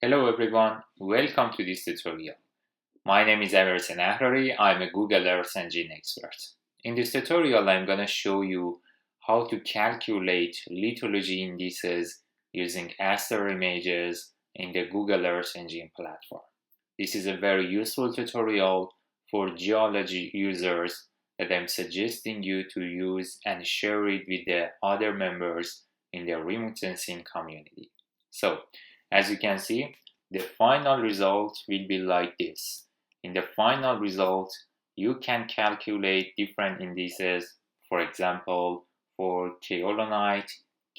Hello everyone, welcome to this tutorial. My name is Amir Senahrari. I'm a Google Earth Engine expert. In this tutorial, I'm going to show you how to calculate lithology indices using ASTER images in the Google Earth Engine platform. This is a very useful tutorial for geology users that I'm suggesting you to use and share it with the other members in the remote sensing community. So, as you can see, the final result will be like this. In the final result, you can calculate different indices, for example, for kaolinite,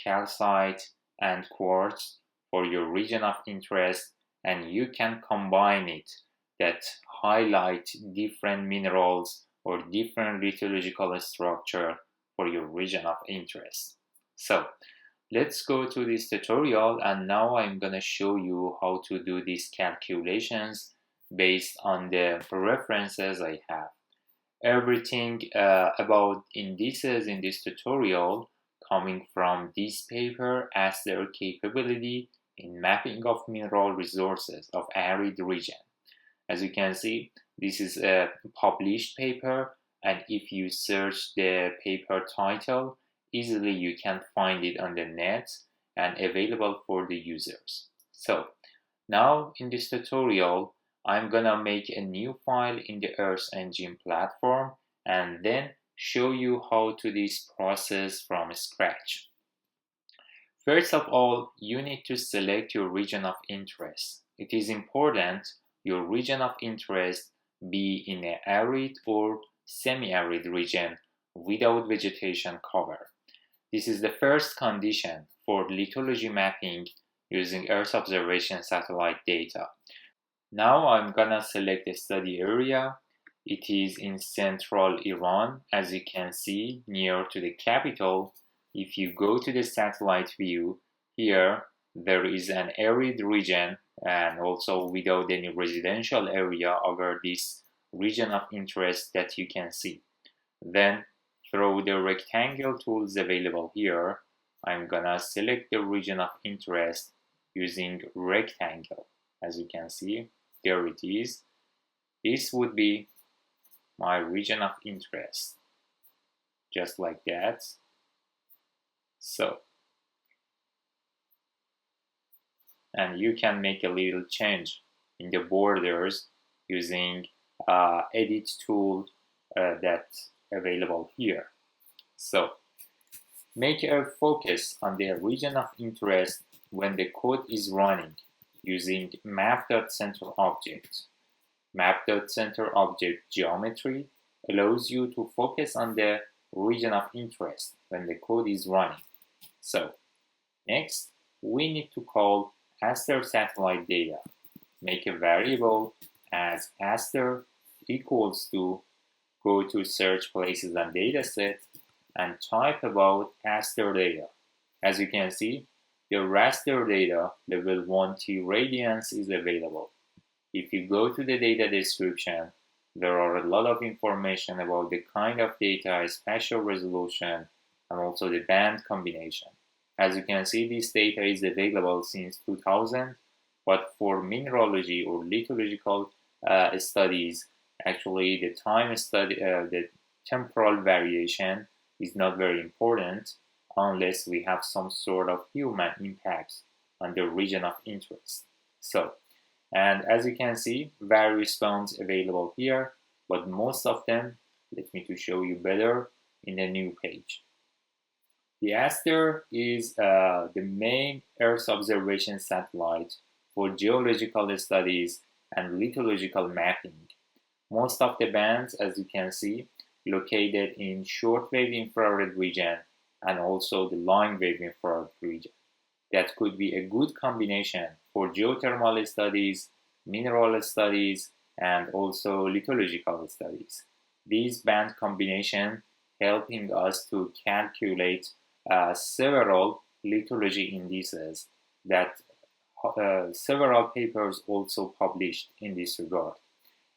calcite, and quartz for your region of interest, and you can combine it that highlight different minerals or different lithological structure for your region of interest. So, let's go to this tutorial, and now I'm going to show you how to do these calculations based on the references I have. Everything about indices in this tutorial coming from this paper as their capability in mapping of mineral resources of arid region. As you can see, this is a published paper, and if you search the paper title, easily you can find it on the net and available for the users. So now in this tutorial, I'm gonna make a new file in the Earth Engine platform and then show you how to this process from scratch. First of all, you need to select your region of interest. It is important your region of interest be in an arid or semi-arid region without vegetation cover. This is the first condition for lithology mapping using Earth observation satellite data. Now I'm gonna select a study area. It is in central Iran, as you can see, near to the capital. If you go to the satellite view, here there is an arid region and also without any residential area over this region of interest that you can see. Then through the rectangle tools available here, I'm gonna select the region of interest using rectangle. As you can see, there it is. This would be my region of interest, just like that. So, and you can make a little change in the borders using edit tool that's available here. So, make a focus on the region of interest when the code is running using map.centerObject. Map.centerObject geometry allows you to focus on the region of interest when the code is running. So, next, we need to call ASTER satellite data. Make a variable as ASTER equals to, go to search places and dataset and type about ASTER data. As you can see, the raster data level 1T radiance is available. If you go to the data description, there are a lot of information about the kind of data, spatial resolution, and also the band combination. As you can see, this data is available since 2000, but for mineralogy or lithological studies, actually the the temporal variation is not very important unless we have some sort of human impact on the region of interest. So, and as you can see, various bounds available here, but most of them, let me to show you better in the new page. The ASTER is the main Earth observation satellite for geological studies and lithological mapping. Most of the bands, as you can see, located in shortwave infrared region and also the long wave infrared region. That could be a good combination for geothermal studies, mineral studies, and also lithological studies. These band combination helping us to calculate several lithology indices that several papers also published in this regard.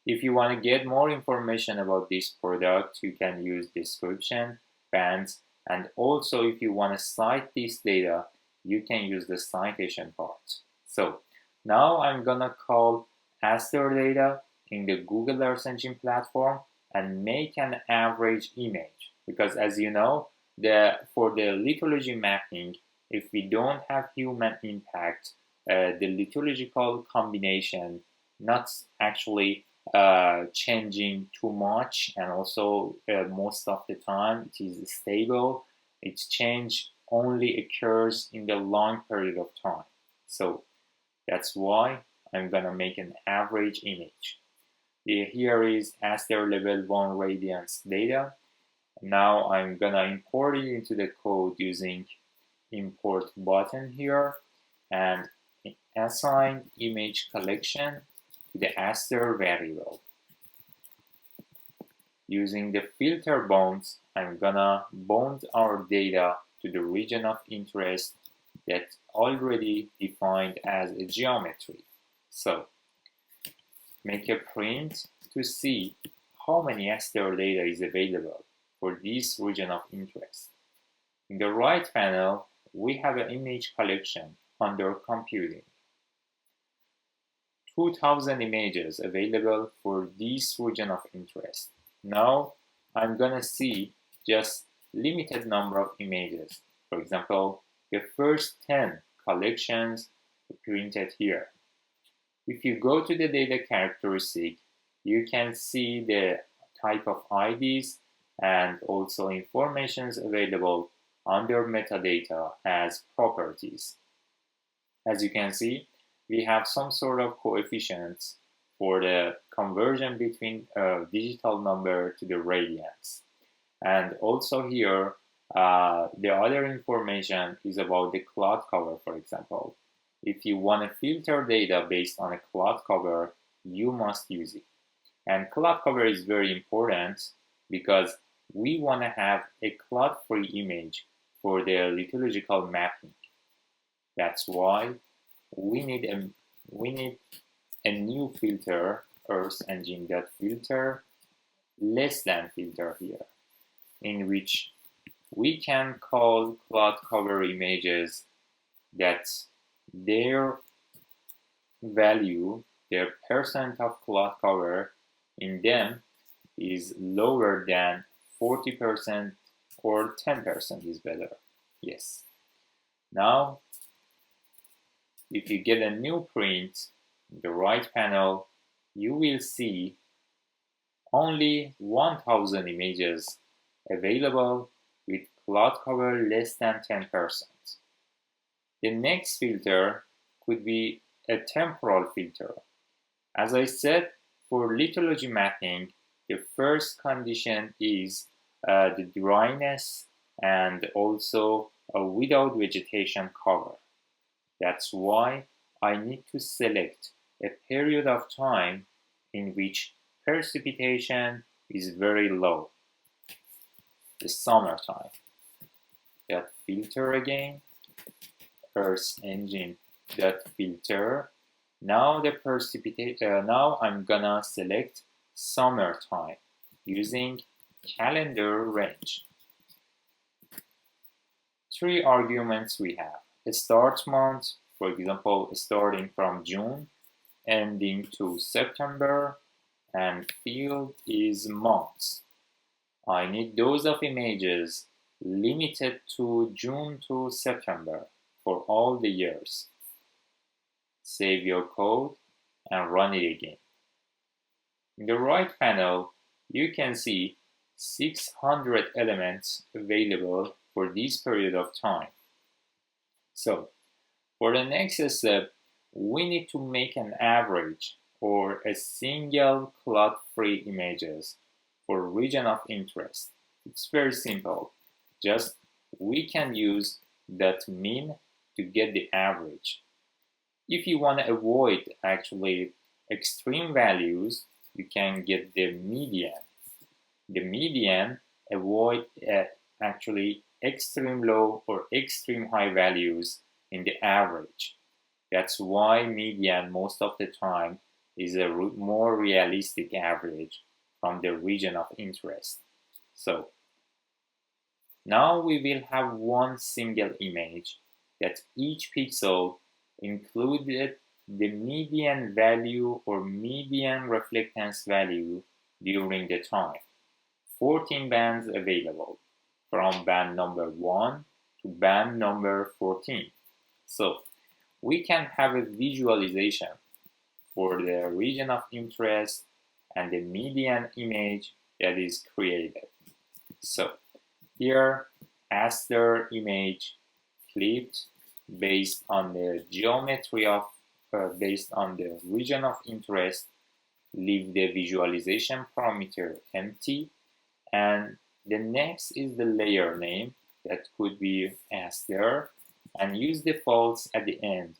If you want to get more information about this product, you can use description, bands, and also if you want to cite this data, you can use the citation part. So Now I'm gonna call ASTER data in the Google Earth Engine platform and make an average image, because as you know, for the lithology mapping, if we don't have human impact, the lithological combination not actually changing too much, and also most of the time it is stable. Its change only occurs in the long period of time. So that's why I'm gonna make an average image. Here is ASTER level 1 radiance data. Now I'm gonna import it into the code using import button here and assign image collection to the ASTER variable. Using the filter bounds, I'm gonna bound our data to the region of interest that's already defined as a geometry. So make a print to see how many ASTER data is available for this region of interest. In the right panel, we have an image collection under computing. 2000 images available for this region of interest. Now I'm gonna see just limited number of images. For example, the first 10 collections printed here. If you go to the data characteristic, you can see the type of IDs and also informations available under metadata as properties. As you can see, we have some sort of coefficients for the conversion between a digital number to the radians. And also here, the other information is about the cloud cover, for example. If you want to filter data based on a cloud cover, you must use it. And cloud cover is very important because we want to have a cloud-free image for the lithological mapping. That's why we need a new filter, Earth Engine.filter, less than filter here, in which we can call cloud cover images that their value, their percent of cloud cover in them is lower than 40% or 10% is better. Yes. Now, if you get a new print in the right panel, you will see only 1000 images available with cloud cover less than 10%. The next filter could be a temporal filter. As I said, for lithology mapping, the first condition is the dryness and also without vegetation cover. That's why I need to select a period of time in which precipitation is very low, the summertime. That filter again, Earth Engine that filter. Now now I'm gonna select summertime using calendar range. 3 arguments we have: a start month, for example, starting from June, ending to September, and field is months. I need those of images limited to June to September for all the years. Save your code and run it again. In the right panel, you can see 600 elements available for this period of time. So, for the next step, we need to make an average or a single cloud-free images for region of interest. It's very simple. Just we can use that mean to get the average. If you want to avoid actually extreme values, you can get the median. The median avoid actually extreme low or extreme high values in the average. That's why median most of the time is a more realistic average from the region of interest. So now we will have one single image that each pixel included the median value or median reflectance value during the time. 14 bands available from band number 1 to band number 14. So we can have a visualization for the region of interest and the median image that is created. So here, ASTER image flipped based on the geometry of, based on the region of interest, leave the visualization parameter empty, and the next is the layer name that could be ASTER, and use the false at the end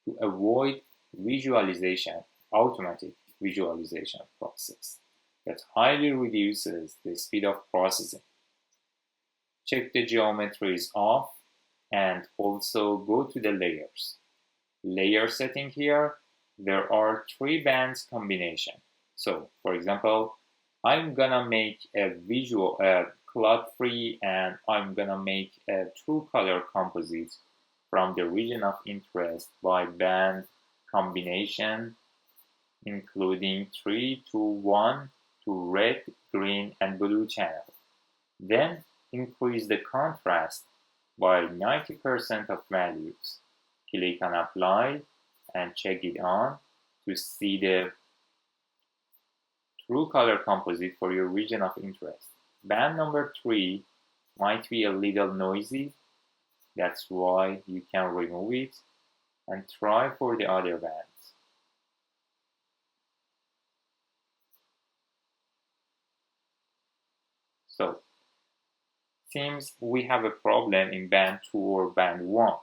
to avoid visualization, automatic visualization process that highly reduces the speed of processing. Check the geometry is off and also go to the layers. Layer setting here, there are 3 bands combination. So for example, I'm gonna make a visual cloud-free, and I'm gonna make a true color composite from the region of interest by band combination, including 3 to 1 to red, green, and blue channel. Then increase the contrast by 90% of values. Click on apply and check it on to see the true color composite for your region of interest. Band number 3 might be a little noisy, that's why you can remove it and try for the other bands. So, seems we have a problem in band 2 or band 1.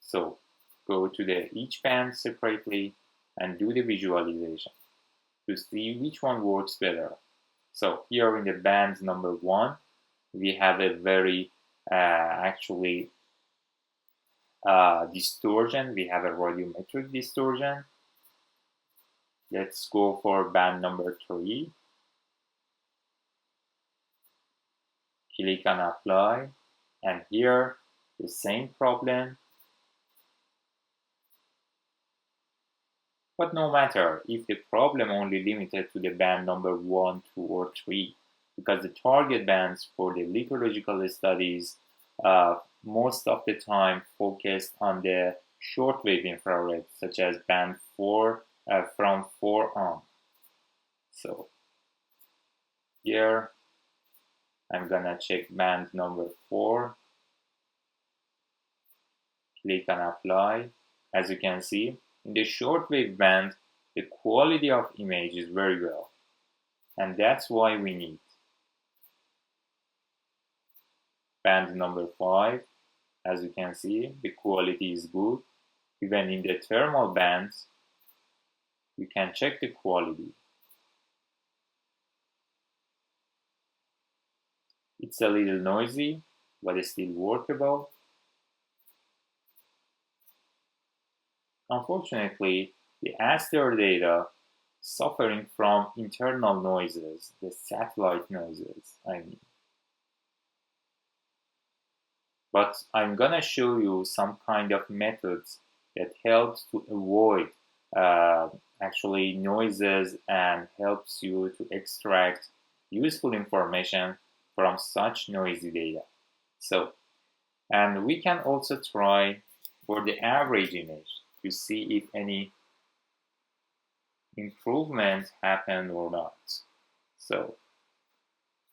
So, go to each band separately and do the visualization to see which one works better. So, here in the band number 1, we have a very distortion. We have a radiometric distortion. Let's go for band number 3. Click on apply, and here the same problem. But no matter if the problem only limited to the band number 1, 2, or 3, because the target bands for the lithological studies most of the time focused on the shortwave infrared, such as band 4 from 4 on. So here I'm gonna check band number 4, click on apply. As you can see, in the shortwave band, the quality of image is very well, and that's why we need band number 5. As you can see, the quality is good. Even in the thermal bands, you can check the quality. It's a little noisy, but it's still workable. Unfortunately, the ASTER data suffering from internal noises, the satellite noises, I mean. But I'm gonna show you some kind of methods that helps to avoid actually noises and helps you to extract useful information from such noisy data. So, and we can also try for the average image to see if any improvement happened or not. So,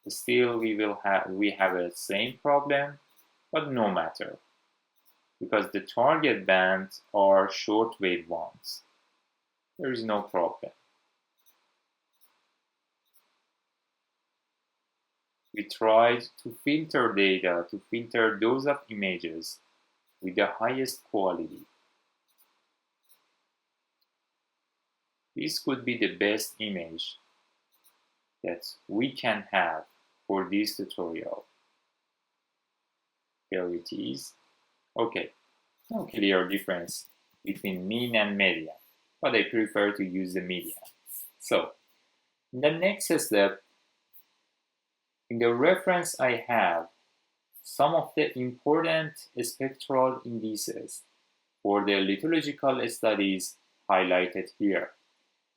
still we have a same problem, but no matter, because the target bands are shortwave ones. There is no problem. We tried to filter data, to filter those of images with the highest quality. This could be the best image that we can have for this tutorial. There it is. Okay, no clear difference between mean and median, but I prefer to use the median. So, in the next step, in the reference I have some of the important spectral indices for the lithological studies highlighted here.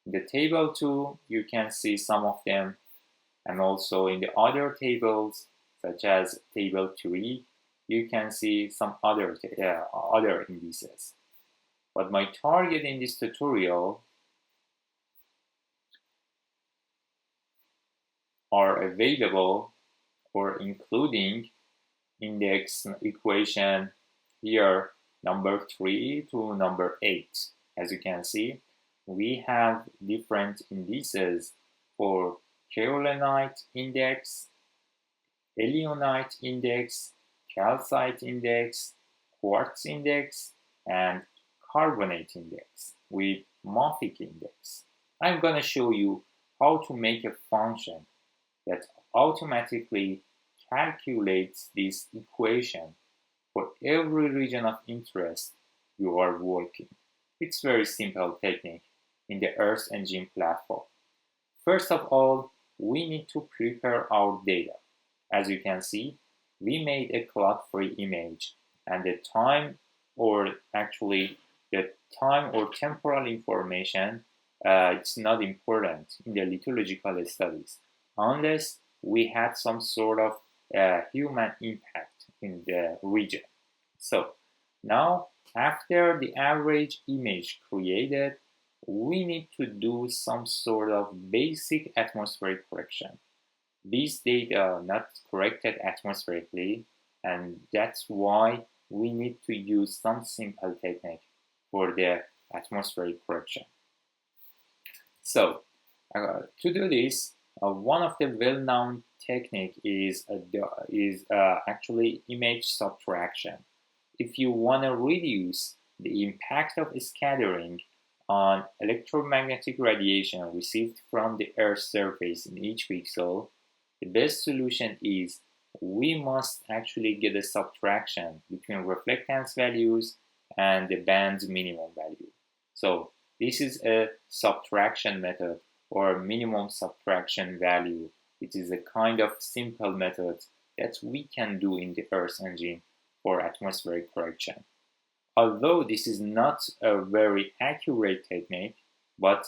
In the table 2, you can see some of them, and also in the other tables, such as table 3, you can see some other indices. But my target in this tutorial are available or including index equation here, number 3 to number 8. As you can see, we have different indices for kaolinite index, eleonite index, calcite index, quartz index, and carbonate index with mafic index. I'm going to show you how to make a function that automatically calculates this equation for every region of interest you are working. It's very simple technique in the Earth Engine platform. First of all, we need to prepare our data. As you can see, we made a cloud-free image, and the time or temporal information, it's not important in the lithological studies unless we had some sort of human impact in the region. So now, after the average image created, we need to do some sort of basic atmospheric correction. These data are not corrected atmospherically, and that's why we need to use some simple technique for the atmospheric correction. So, to do this, one of the well-known technique is actually image subtraction. If you want to reduce the impact of scattering on electromagnetic radiation received from the Earth's surface in each pixel, the best solution is we must actually get a subtraction between reflectance values and the band's minimum value. So this is a subtraction method or minimum subtraction value. It is a kind of simple method that we can do in the Earth Engine for atmospheric correction. Although this is not a very accurate technique, but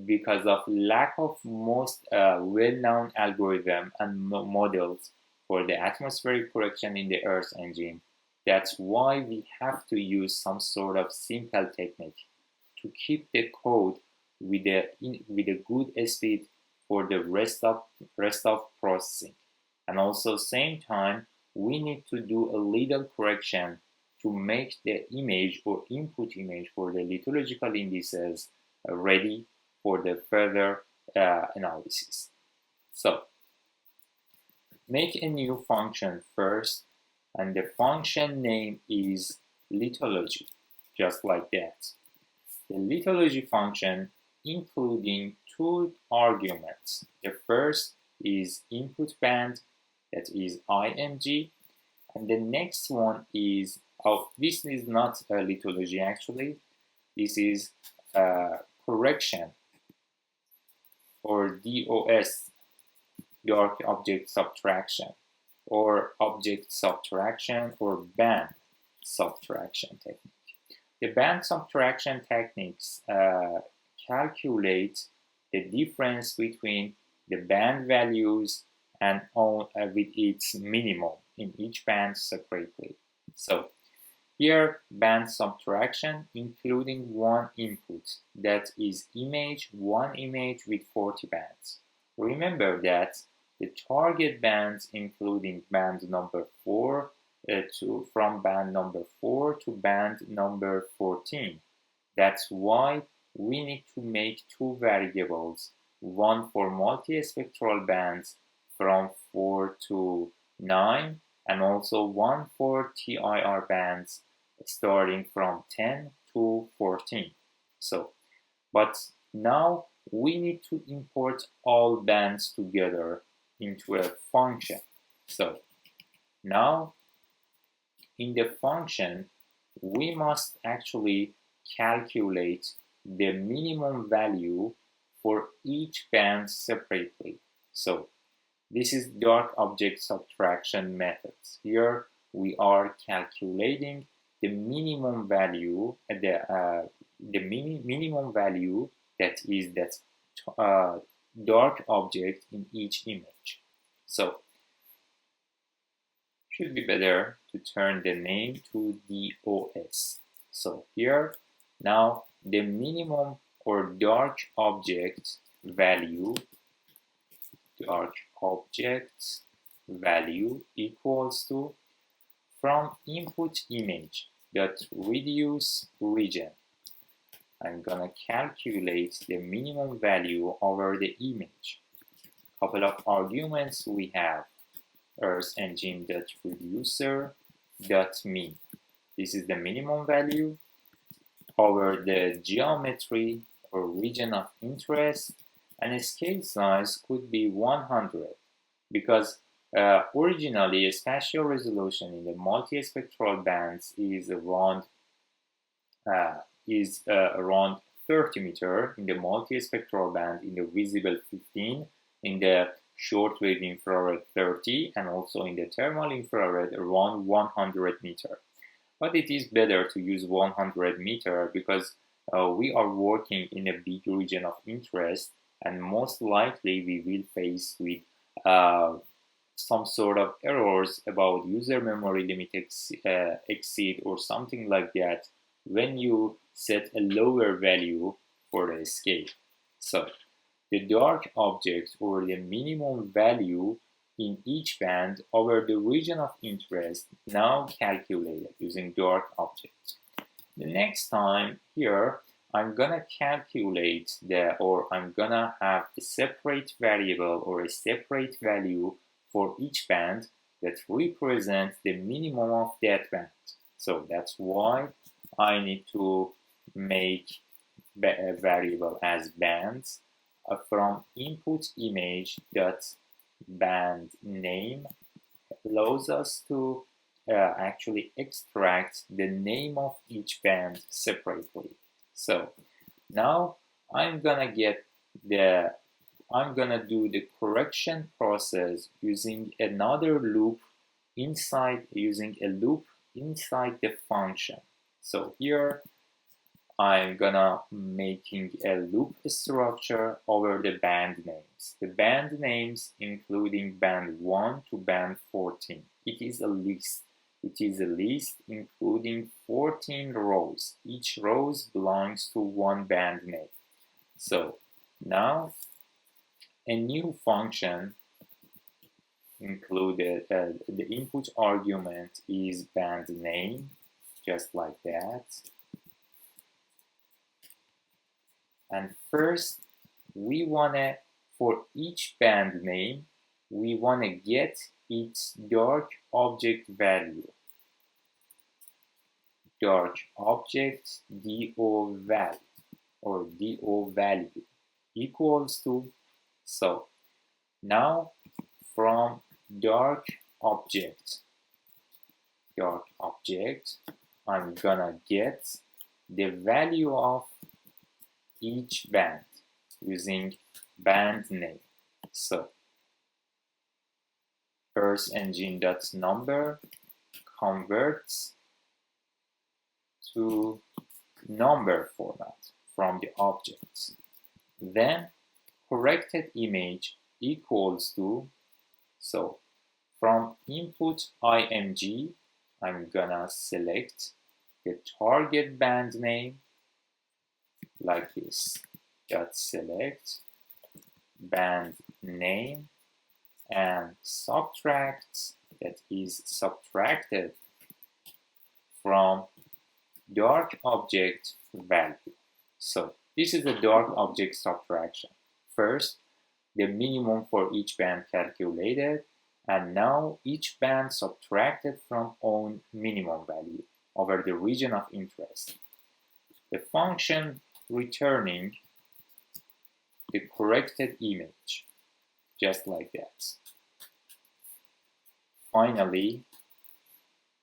because of lack of most well-known algorithm and models for the atmospheric correction in the Earth Engine, that's why we have to use some sort of simple technique to keep the code with a good speed for the rest of processing. And also same time, we need to do a little correction to make the image or input image for the lithological indices ready for the further analysis. So make a new function first, and the function name is lithology, just like that. The lithology function including two arguments. The first is input band, that is IMG, and the next one is, this is not a lithology actually, this is correction or DOS, dark object subtraction, or object subtraction or band subtraction technique. The band subtraction techniques calculate the difference between the band values and with its minimum in each band separately. So here band subtraction including one input, that is one image with 40 bands. Remember that the target bands including band number 4 from band number 4 to band number 14. That's why we need to make two variables, one for multispectral bands from 4 to 9 and also one for TIR bands starting from 10 to 14. So, but now we need to import all bands together into a function. So now in the function we must actually calculate the minimum value for each band separately. So this is dark object subtraction methods. Here we are calculating the minimum value, the minimum value, that is that dark object in each image. So should be better to turn the name to DOS. So here now the minimum or dark object value equals to from input image dot reduce region. I'm gonna calculate the minimum value over the image. Couple of arguments we have: Earth engine dot reducer dot mean. This is the minimum value over the geometry or region of interest, and the scale size could be 100 because originally spatial resolution in the multispectral bands is around 30 meter in the multispectral band, in the visible 15, in the shortwave infrared 30, and also in the thermal infrared around 100 meter. But it is better to use 100 meter because we are working in a big region of interest, and most likely we will face with some sort of errors about user memory limit exceed or something like that when you set a lower value for the scale. So the dark object or the minimum value in each band over the region of interest now calculated using dark objects. The next time here I'm gonna calculate I'm gonna have a separate variable or a separate value for each band that represents the minimum of that band. So that's why I need to make a variable as bands from input image dot band name allows us to actually extract the name of each band separately. So now I'm gonna do the correction process using another loop using a loop inside the function. So here I'm gonna making a loop structure over the band names. The band names including band 1 to band 14. It is a list. It is a list including 14 rows. Each row belongs to one band name. So now a new function included, the input argument is band name, just like that. And first, we wanna, for each band name, we wanna get its dark object value. Dark object DO value or DO value equals to, so now from dark object, I'm gonna get the value of each band using band name. So Earth engine dot number converts to number format from the objects. Then corrected image equals to, so from input img I'm gonna select the target band name like this, dot select band name and subtract, that is subtracted from dark object value. So this is the dark object subtraction. First, the minimum for each band calculated, and now each band subtracted from own minimum value over the region of interest. The function returning the corrected image, just like that. Finally,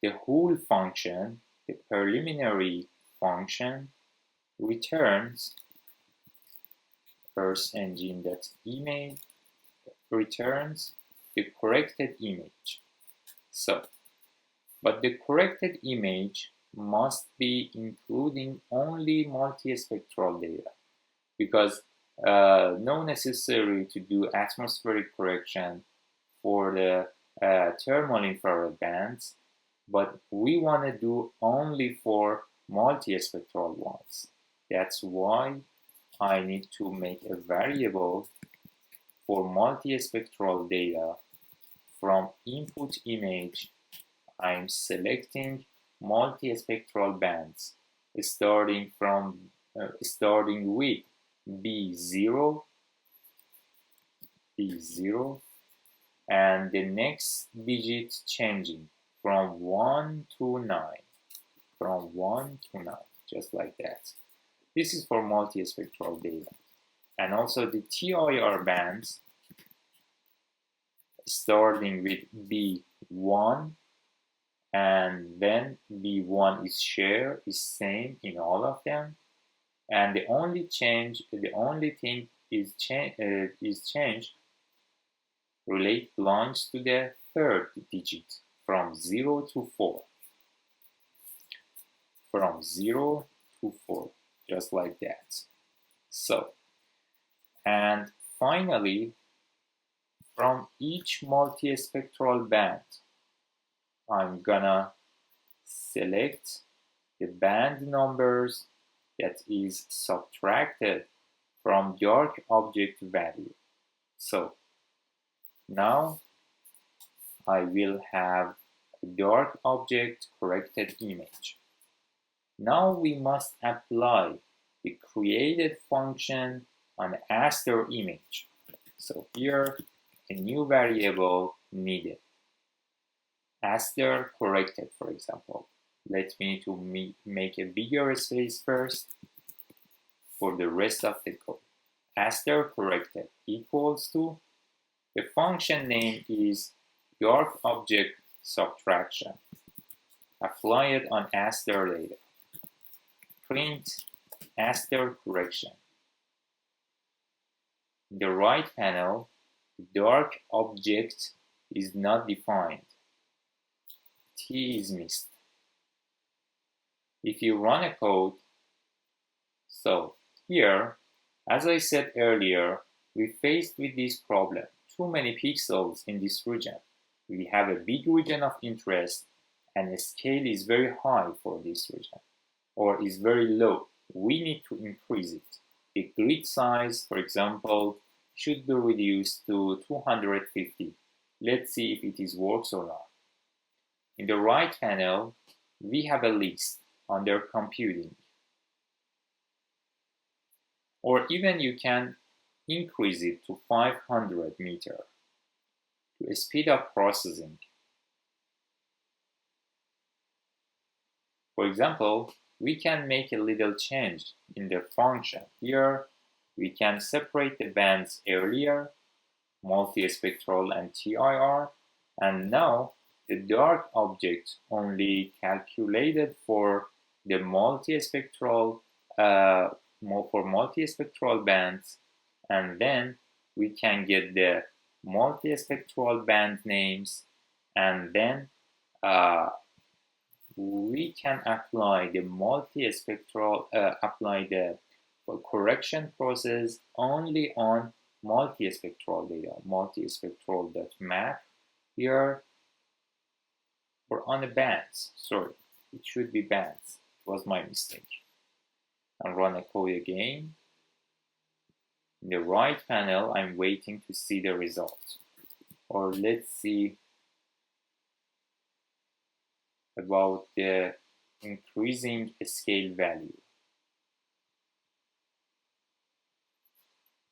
the whole function, the preliminary function, returns Earth engine.image returns the corrected image. So, but the corrected image must be including only multispectral data, because no necessary to do atmospheric correction for the thermal infrared bands, but we want to do only for multispectral ones. That's why I need to make a variable for multispectral data. From input image, I'm selecting multispectral bands starting with B0, and the next digit changing from 1 to 9, just like that. This is for multispectral data. And also the TIR bands starting with B1, and then B1 is same in all of them, and the only thing is changed belongs to the third digit from 0 to 4, just like that. So, and finally, from each multispectral band, I'm gonna select the band numbers that is subtracted from dark object value. So now I will have a dark object corrected image. Now we must apply the created function on ASTER image. So here a new variable needed. ASTER corrected, for example. Let me make a bigger space first for the rest of the code. ASTER corrected equals to, the function name is dark object subtraction. Apply it on ASTER data. Print ASTER correction. In the right panel, the dark object is not defined. T is missed. If you run a code, so here, as I said earlier, we faced with this problem. Too many pixels in this region. We have a big region of interest and the scale is very high for this region, or is very low. We need to increase it. The grid size, for example, should be reduced to 250. Let's see if it works or not. In the right panel, we have a list under computing. Or even you can increase it to 500 meters to speed up processing. For example, we can make a little change in the function. Here, we can separate the bands earlier, multispectral and TIR, and now the dark object only calculated for the multispectral bands, and then we can get the multispectral band names, and then we can apply the correction process only on multispectral data, multispectral.map here, or on the bands. Sorry, it should be bands. It was my mistake. And run the code again. In the right panel, I'm waiting to see the result. Or let's see about the increasing scale value.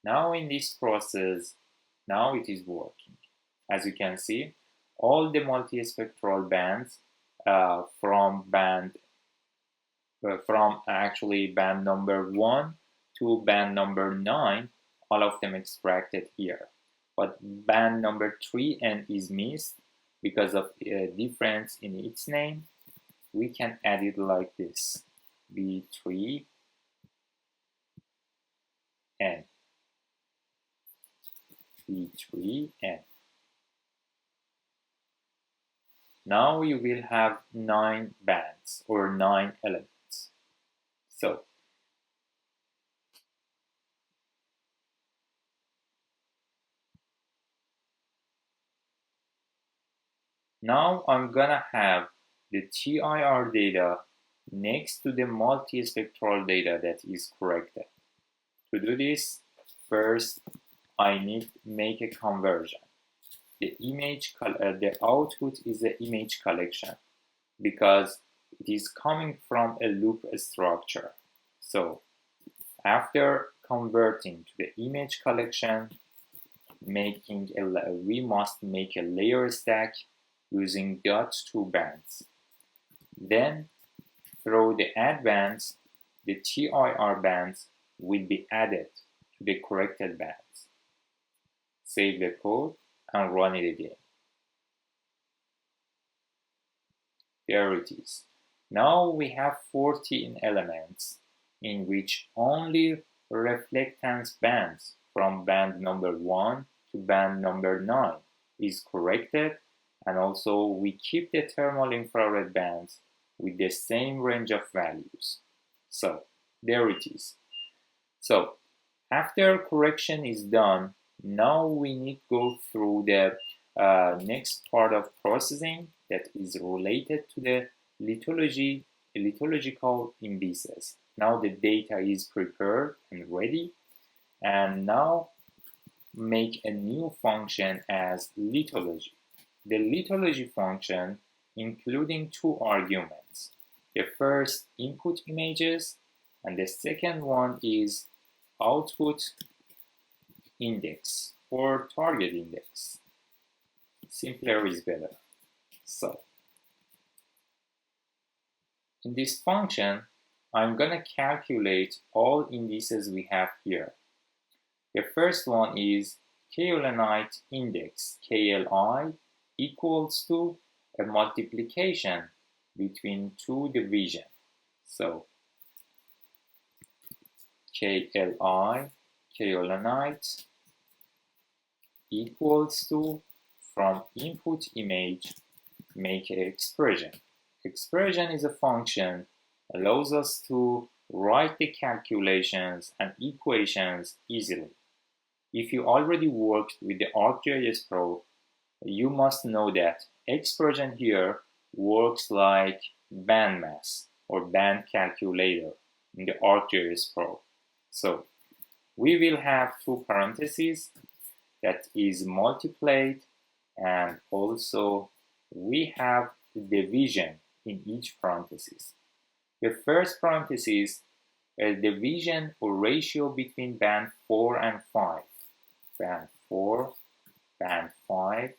Now in this process, now it is working. As you can see, all the multispectral bands from actually band number 1 to band number 9, all of them extracted here. But band number 3N is missed because of a difference in its name. We can add it like this: B3N. B3N. Now you will have 9 bands or 9 elements. So now I'm gonna have the TIR data next to the multispectral data that is corrected. To do this, first I need to make a conversion. The output is the image collection because it is coming from a loop structure. So after converting to the image collection, we must make a layer stack using .2bands. Then through the add bands, the TIR bands will be added to the corrected bands. Save the code and run it again. There it is. Now we have 14 elements in which only reflectance bands from band number 1 to band number 9 is corrected, and also we keep the thermal infrared bands with the same range of values. So there it is. So after correction is done, now we need to go through the next part of processing that is related to the lithological indices. Now the data is prepared and ready, and now make a new function as lithology. The lithology function including 2 arguments. The first input images and the second one is output index or target index. Simpler is better. So in this function, I'm gonna calculate all indices we have here. The first one is kaolinite index, KLI, equals to a multiplication between 2 divisions. So KLI, kaolinite, equals to, from input image, make an expression. Expression is a function allows us to write the calculations and equations easily. If you already worked with the ArcGIS Pro, you must know that expression here works like bandmass or band calculator in the ArcGIS Pro. So we will have 2 parentheses that is multiplied, and also we have the division in each parenthesis. The first parenthesis is division or ratio between band 4 and 5. Band 4, band 5.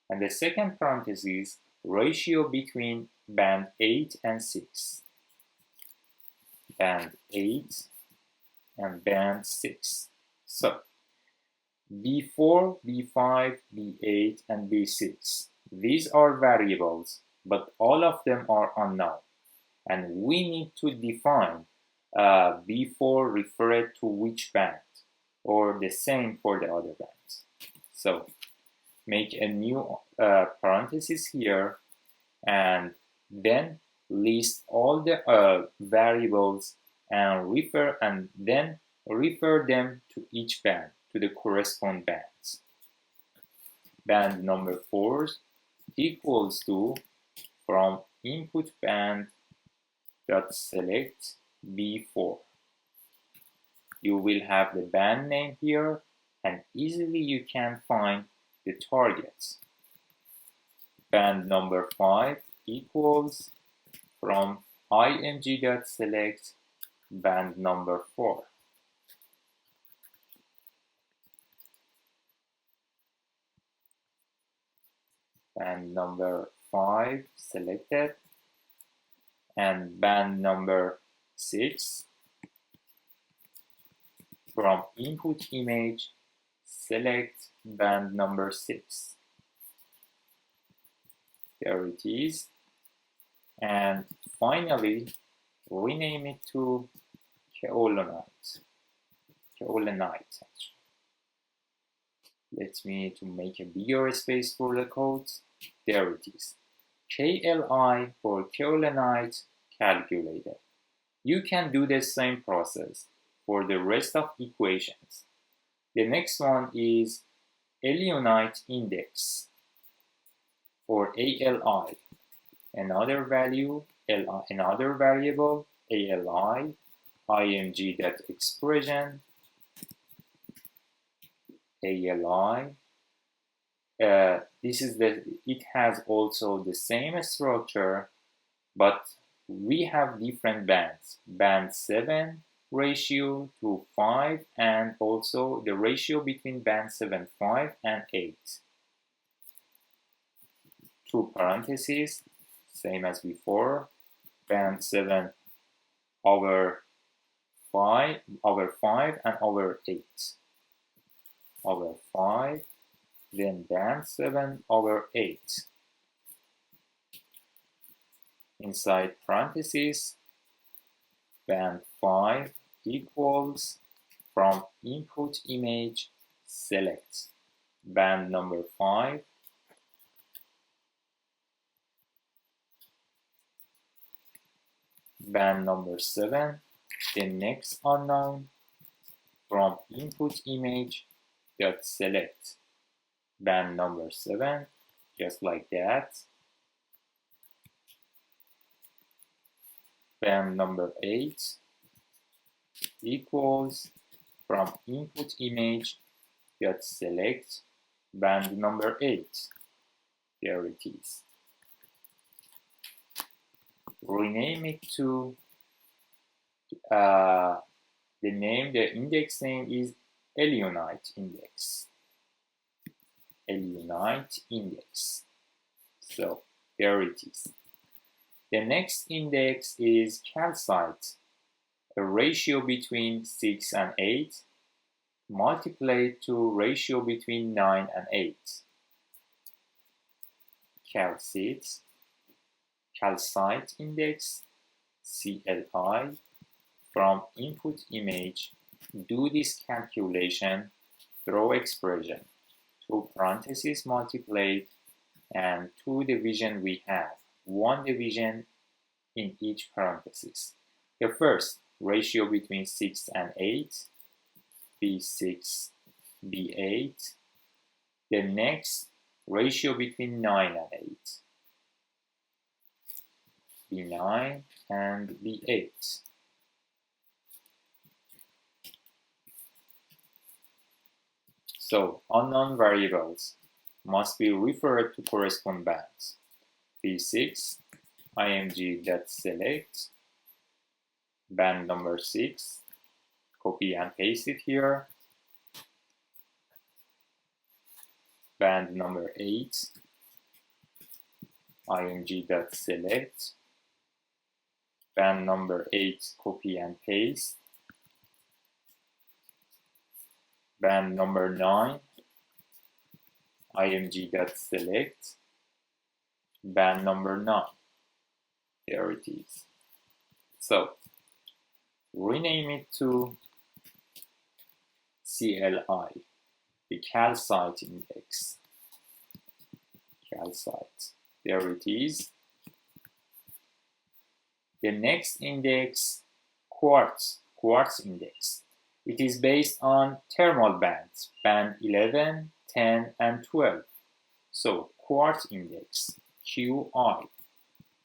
And the second parenthesis, ratio between band 8 and 6. Band 8 and band 6. So B4, B5, B8, and B6. These are variables, but all of them are unknown. And we need to define B4 referred to which band, or the same for the other bands. So make a new parenthesis here, and then list all the variables and then refer them to each band, to the corresponding bands. Band number 4 equals to, from input band dot select B4. You will have the band name here, and easily you can find the targets. Band number 5 equals, from img.select band number 4. Band number 5 selected, and band number 6, from input image, select band number 6. There it is. And finally, rename it to kaolinite. Actually. Let me to make a bigger space for the codes. There it is. KLI for kaolinite calculated. You can do the same process for the rest of equations. The next one is Eleonite index or ALI. Another variable ALI img.expression ALI. It has also the same structure, but we have different bands. Band 7 ratio to 5, and also the ratio between band 7, 5 and 8. Two parentheses, same as before, band 7 over 5 and over 8. Over 5, then band 7 over 8. Inside parentheses, band 5 equals from input image select band number 5, band number 7, the next unknown, from input image select band number 7, just like that. Band number 8 equals from input image select band number 8. There it is. Rename it to the index name is Eleonite index. Eleonite index. So there it is. The next index is calcite, a ratio between 6 and 8 multiplied to ratio between 9 and 8. Calcite index, CLI, from input image, do this calculation, throw expression, 2 parentheses multiplied, and 2 division we have, 1 division in each parenthesis. The first, ratio between 6 and 8, B6, B8. The next, ratio between 9 and 8, B9 and B8. So, unknown variables must be referred to corresponding bands. B6, img.select, band number 6, copy and paste it here. Band number 8, img.select, band number 8, copy and paste. Band number 9, img.select, band number 9. There it is. So, rename it to CLI, the calcite index. Calcite. There it is. The next index, quartz index. It is based on thermal bands, band 11, 10, and 12. So, quartz index, QI,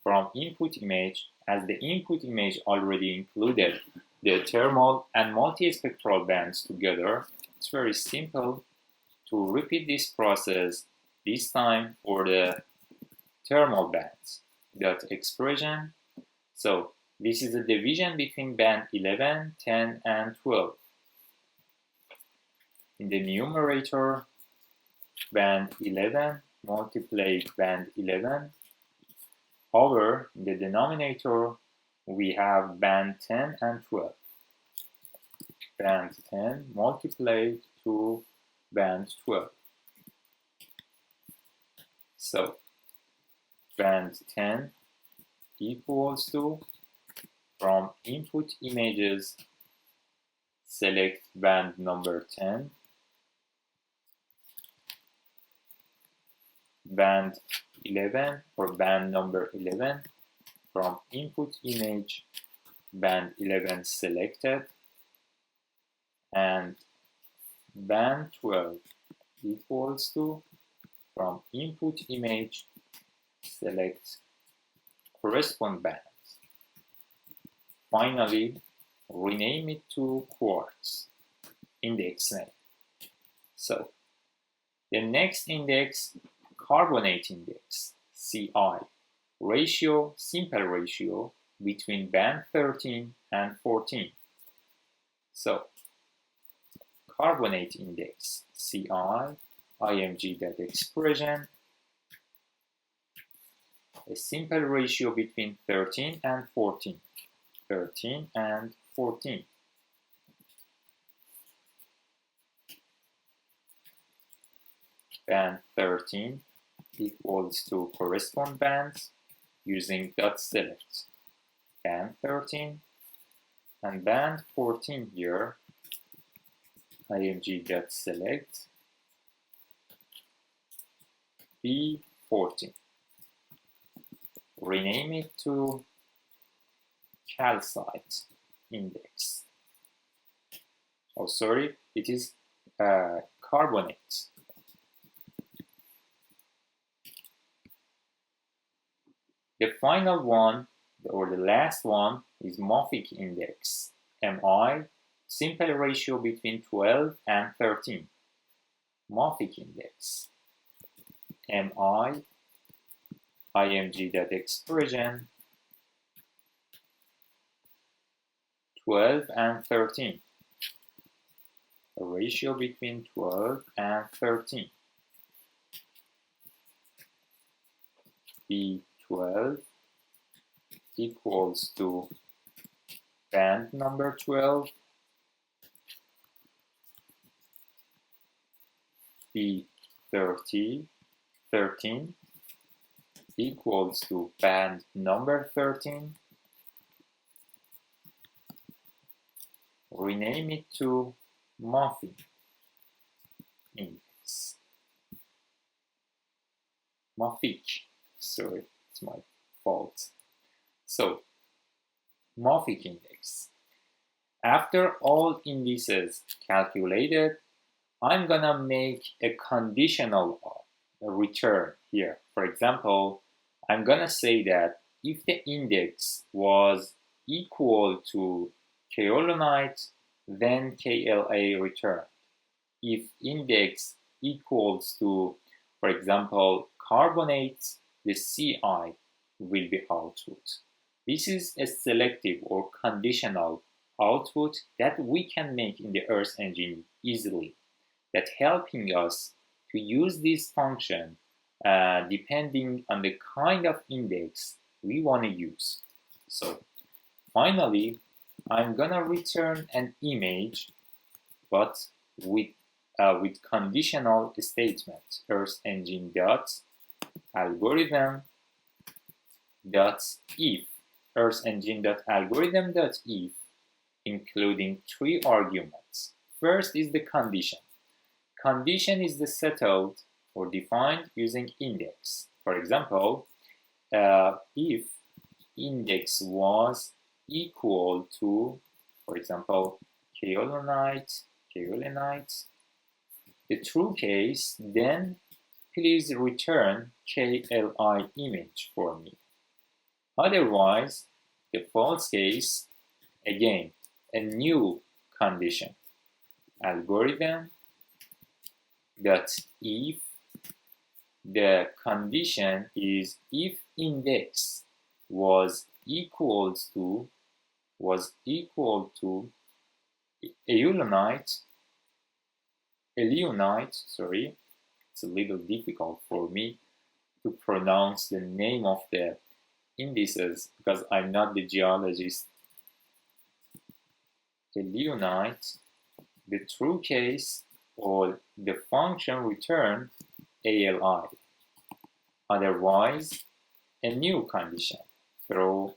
from input image, as the input image already included the thermal and multispectral bands together. It's very simple to repeat this process, this time for the thermal bands. That expression. So, this is a division between band 11, 10, and 12. In the numerator, band 11 multiplied band 11 over the denominator, we have band 10 and 12. Band 10 multiplied to band 12. So, band 10 equals to, from input images, select band number 10, band 11 or band number 11 from input image band 11 selected, and band 12 equals to from input image select correspond bands. Finally, rename it to quartz index name. So the next index, carbonate index, CI, ratio, simple ratio between band 13 and 14. So carbonate index, CI, img.expression, a simple ratio between 13 and 14. 13 and 14. Band 13 equals to correspond bands using dot select. Band 13 and band 14 here, img.select B14. Rename it to calcite index. Oh, sorry, it is carbonate. The final one, or the last one, is Moffic index, MI, simple ratio between 12 and 13. Moffic index, MI, img.expression, 12 and 13. A ratio between 12 and 13. B12 equals to band number 12, B13 equals to band number 13. Rename it to Moffic index. Moffic, sorry, it's my fault. So, Moffic index. After all indices calculated, I'm gonna make a conditional return here. For example, I'm gonna say that if the index was equal to kaolinite, then KLA returned. If index equals to, for example, carbonate, the CI will be output. This is a selective or conditional output that we can make in the Earth Engine easily, that helping us to use this function depending on the kind of index we want to use. So finally, I'm gonna return an image, but with conditional statement. Earth Engine dot algorithm dot if. Earth Engine dot algorithm dot if, including 3 arguments. First is the condition. Condition is the settled or defined using index. For example, if index was equal to, for example, kaolinite, the true case, then please return KLI image for me. Otherwise, the false case, again, a new condition. Algorithm that if the condition is if index was equal to eleonite, sorry, it's a little difficult for me to pronounce the name of the indices because I'm not the geologist. Eleonite, the true case or the function return ALI. Otherwise, a new condition through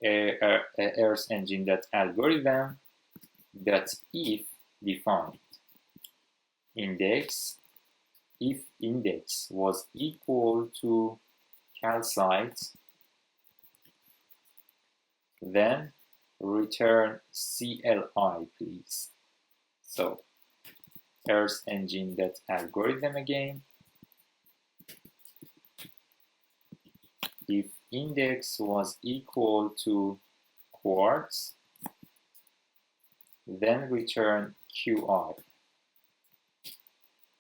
Earth Engine algorithm that if defined index, if index was equal to calcite, then return CLI, please. So Earth Engine.algorithm again. If index was equal to quartz, then return QI.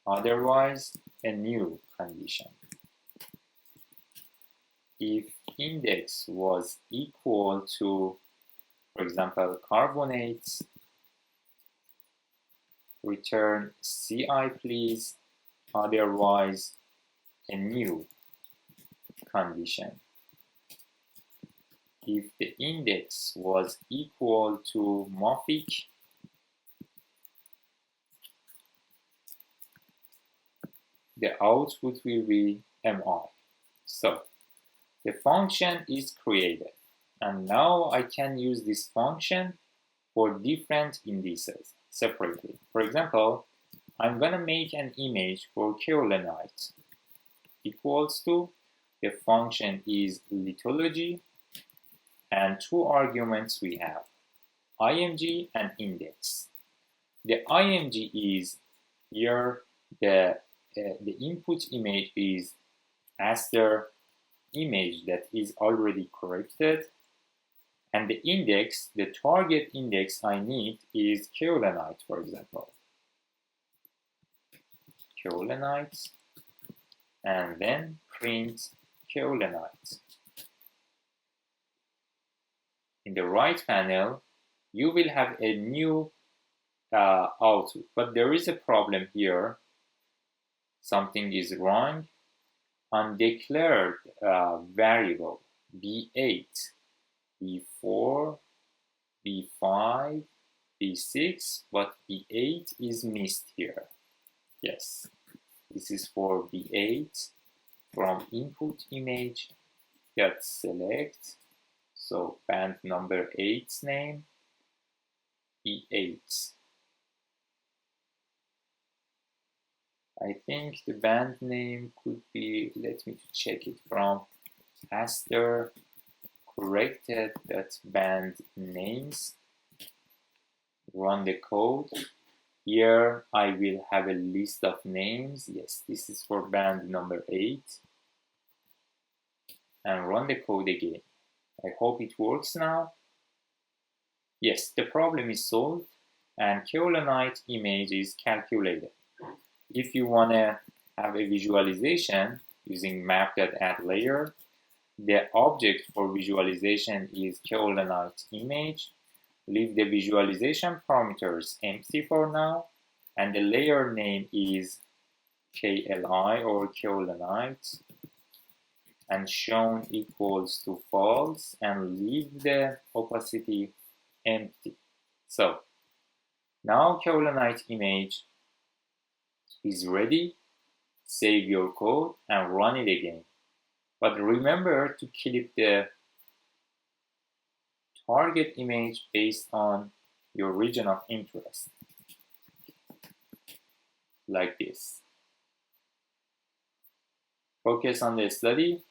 Otherwise, a new condition. If index was equal to, for example, carbonates, return CI, please. Otherwise, a new condition. If the index was equal to mafic, the output will be MI. So the function is created, and now I can use this function for different indices separately. For example, I'm going to make an image for kaolinite equals to, the function is lithology, and two arguments we have, img and index. The img is here, the input image is ASTER image that is already corrected, and the index, the target index I need is kaolinite, for example. Kaolinite, and then print kaolinite. In the right panel, you will have a new output, but there is a problem here. Something is wrong. Undeclared variable B8, B4, B5, B6, but B8 is missed here. Yes, this is for B8 from input image. Get select. So band number 8's name, E8. I think the band name could be, let me check it from ASTER corrected, that's band names. Run the code. Here I will have a list of names. Yes, this is for band number 8. And run the code again. I hope it works now. Yes, the problem is solved and kaolinite image is calculated. If you want to have a visualization using map.addLayer, the object for visualization is kaolinite image. Leave the visualization parameters empty for now, and the layer name is KLI or kaolinite, and shown equals to false, and leave the opacity empty. So now kaolinite image is ready. Save your code and run it again. But remember to keep the target image based on your region of interest, like this. Focus on the study.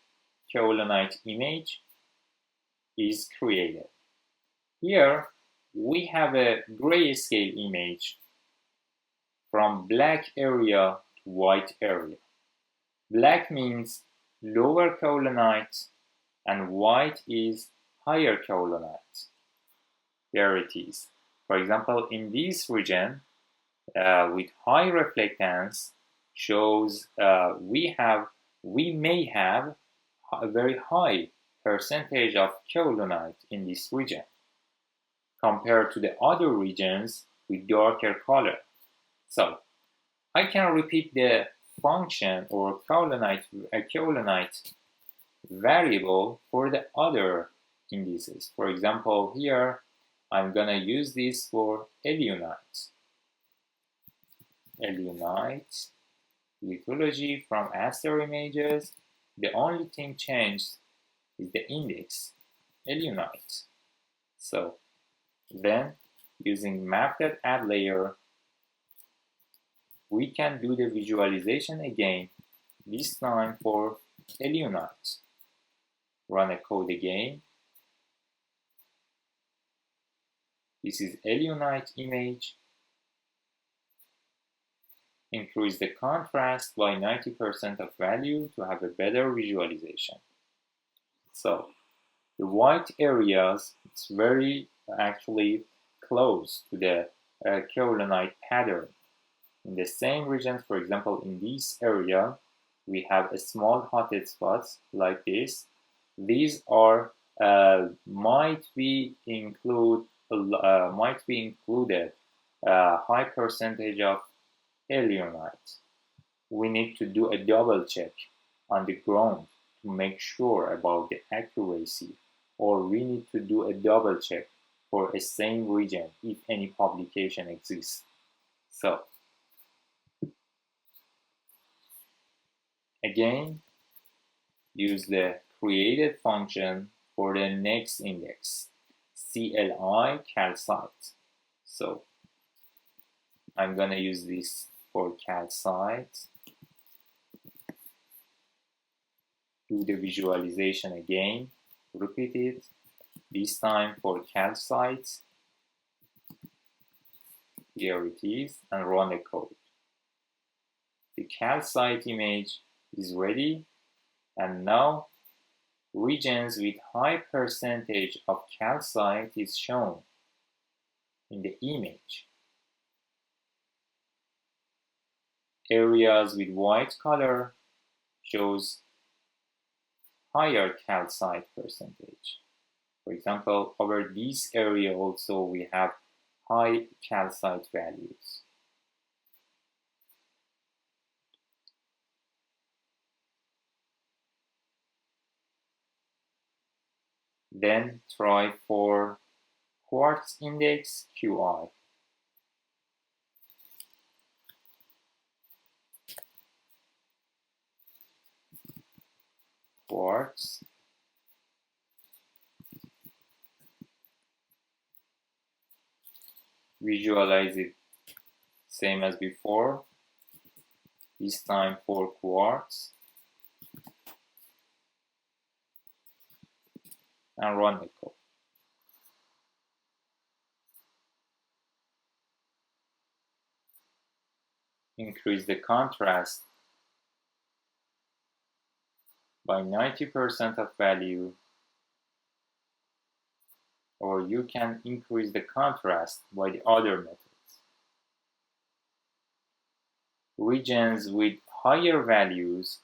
Kaolinite image is created. Here we have a grayscale image from black area to white area. Black means lower kaolinite and white is higher kaolinite. There it is. For example, in this region with high reflectance shows we may have a very high percentage of kaolinite in this region compared to the other regions with darker color. So I can repeat the function or kaolinite variable for the other indices. For example, here I'm gonna use this for eleunite. Eleunite, lithology from ASTER images. The only thing changed is the index, eleunite. So then using map.addLayer, we can do the visualization again, this time for eleunite. Run the code again. This is Eleonite image. Increase the contrast by 90% of value to have a better visualization. So the white areas, it's very actually close to the kaolinite pattern. In the same region, for example, in this area, we have a small hotted spots like this. These are might be included high percentage of Eleonite. We need to do a double check on the ground to make sure about the accuracy, or we need to do a double check for a same region if any publication exists. So again, use the created function for the next index, CLI calcite. So I'm gonna use this for calcite. Do the visualization again, repeat it, this time for calcite. Here it is, and run the code. The calcite image is ready, and now regions with high percentage of calcite is shown in the image. Areas with white color shows higher calcite percentage. For example, over this area also we have high calcite values. Then try for quartz index QI. Quartz. Visualize it same as before, this time for quartz, and run the code. Increase the contrast by 90% of value, or you can increase the contrast by the other methods. Regions with higher values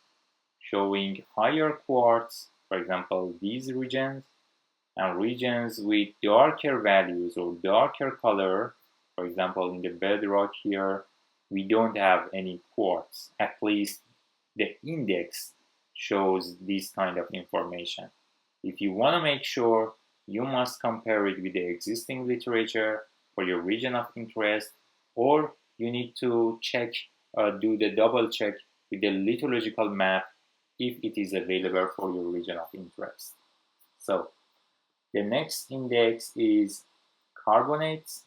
showing higher quartz, for example these regions, and regions with darker values or darker color, for example in the bedrock here we don't have any quartz, at least the index shows this kind of information. If you want to make sure, you must compare it with the existing literature for your region of interest, or you need to check, do the double check with the lithological map if it is available for your region of interest. So the next index is carbonates.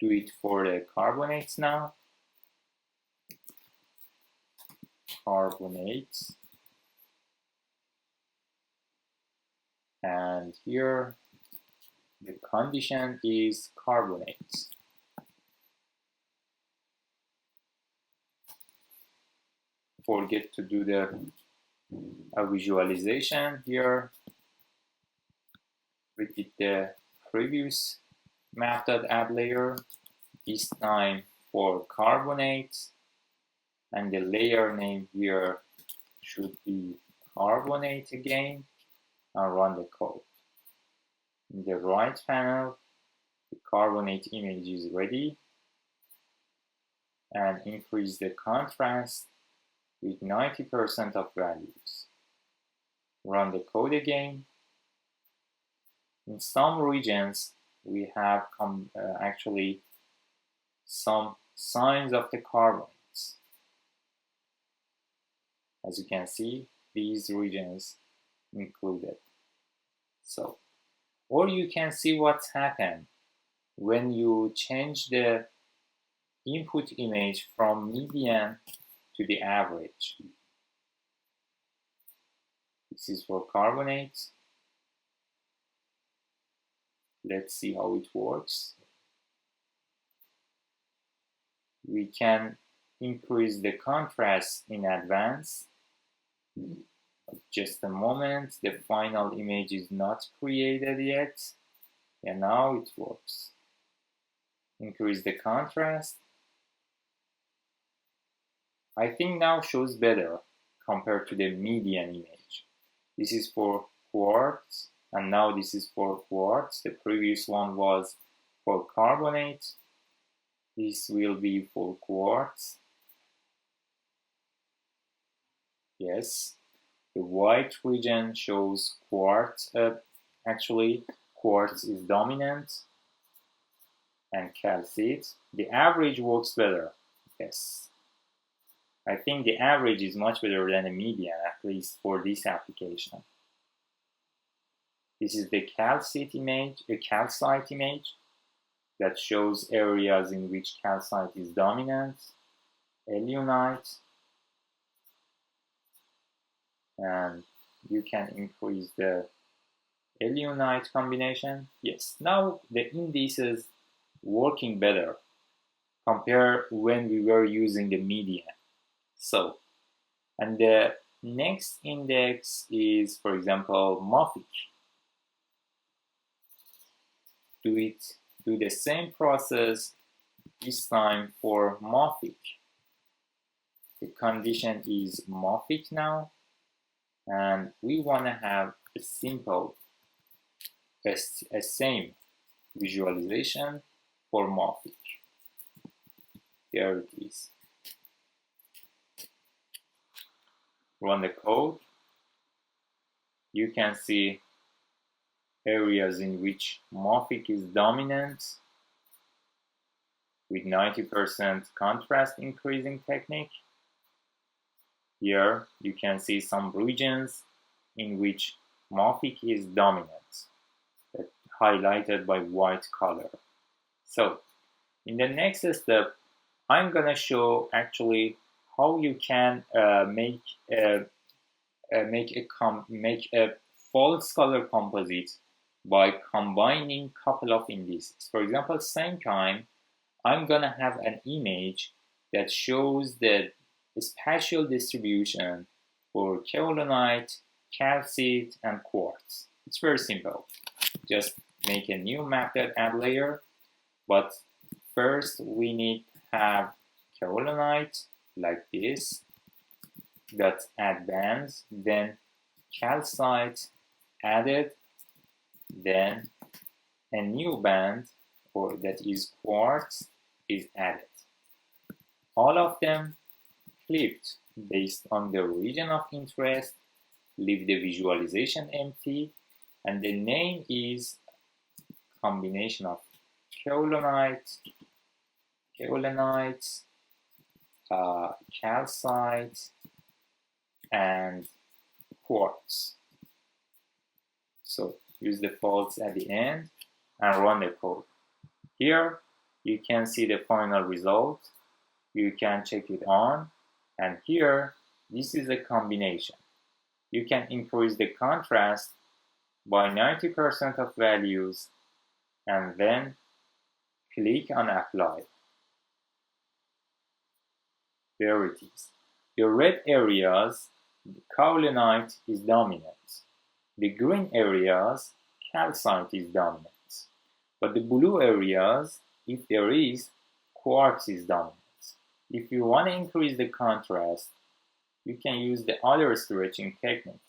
Do it for the carbonates now. Carbonates. And here the condition is carbonates. Forget to do the visualization here. Repeat the previous map.add layer, this time for carbonates, and the layer name here should be carbonate again, and run the code. In the right panel, the carbonate image is ready, and increase the contrast with 90% of values. Run the code again. In some regions, we have actually some signs of the carbonates. As you can see, these regions included. So, or you can see what's happened when you change the input image from median to the average. You This is for carbonate. Let's see how it works. We can increase the contrast in advance. Just a moment, the final image is not created yet. And now it works. Increase the contrast. I think now shows better compared to the median image. This is for quartz, and now this is for quartz. The previous one was for carbonate. This will be for quartz. Yes, the white region shows quartz. Actually, quartz is dominant and calcite. The average works better. Yes, I think the average is much better than the median, at least for this application. This is the calcite image, that shows areas in which calcite is dominant. Eleunite, and you can increase the eleunite combination. Yes, now the indices working better compared when we were using the median. So, and the next index is, for example, mafic. Do the same process this time for mafic. The condition is mafic now, and we want to have a simple, a same visualization for mafic. There it is. Run the code. You can see areas in which mafic is dominant with 90% contrast increasing technique. Here you can see some regions in which mafic is dominant, highlighted by white color. So in the next step, I'm gonna show actually how you can make a false color composite by combining couple of indices. For example, same time, I'm gonna have an image that shows the spatial distribution for kaolinite, calcite, and quartz. It's very simple. Just make a new method, add layer, but first we need to have kaolinite like this, that add bands, then calcite added, then a new band, or that is quartz, is added. All of them clipped based on the region of interest, leave the visualization empty, and the name is combination of kaolinite, calcite, and quartz. So use the false at the end and run the code. Here you can see the final result. You can check it on, and here this is a combination. You can increase the contrast by 90% of values and then click on apply. There it is. The red areas, the kaolinite is dominant. The green areas, calcite is dominant. But the blue areas, if there is, quartz is dominant. If you want to increase the contrast, you can use the other stretching technique.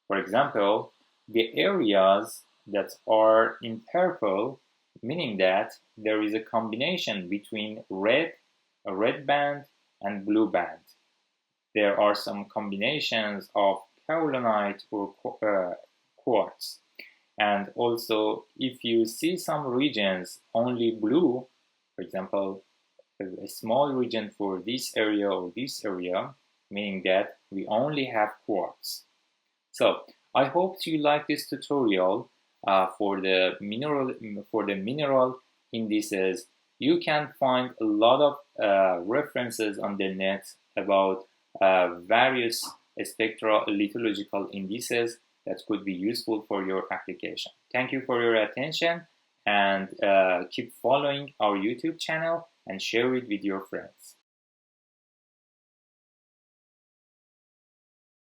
For example, the areas that are in purple, meaning that there is a combination between a red band and blue band. There are some combinations of kaolinite or quartz. And also, if you see some regions only blue, for example, a small region for this area or this area, meaning that we only have quartz. So I hope you like this tutorial for the mineral indices. You can find a lot of references on the net about various spectral lithological indices that could be useful for your application. Thank you for your attention, and keep following our YouTube channel and share it with your friends.